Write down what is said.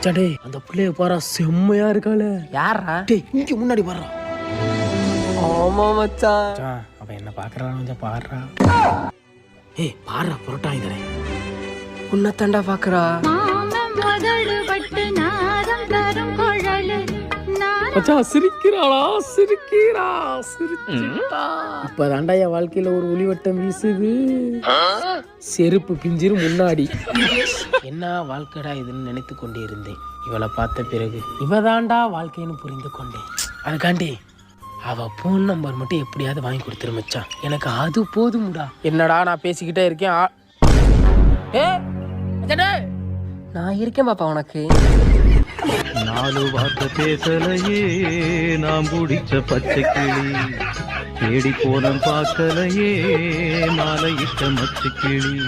மச்சாடே அந்த பிள்ளைய பாரா செம்மையா இருக்காளே. யாரா? டேய் இங்க முன்னாடி பாரா. ஆமா மச்சான். அவ என்ன பாக்குறான்னு கொஞ்சம் பாடுறா. ஏய் பாடுறா புரோட்டா இதே. உன்னை தாண்டா பாக்குறா. மச்சான் சிரிக்கிறாளா சிரிக்கிறா சிரிச்சிட்டா. இப்பதாண்டா என் வாழ்க்கையில ஒரு ஒளிவட்டம் வீசுது. செருப்பு பிஞ்சிரு முன்னாடி. என்ன வாழ்க்கைடா இதுன்னு நினைத்து கொண்டே இருந்தேன். இவளை பார்த்த பிறகு இவதாண்டா வாழ்க்கைன்னு புரிந்து கொண்டேன். அதுக்காண்டி அவ போன் நம்பர் மட்டும் எப்படியாவது வாங்கி கொடுத்துரு மச்சான். எனக்கு அது போதும்டா. என்னடா நான் பேசிக்கிட்டே இருக்கேன். நான் இருக்கேன் பாப்பா உனக்கு. 4 வார்த்தை பேசலையே நாம் பிடிச்ச பச்சை கிளி, தேடி போன பார்க்கலையே மாலையிட்ட மச்ச கிளி.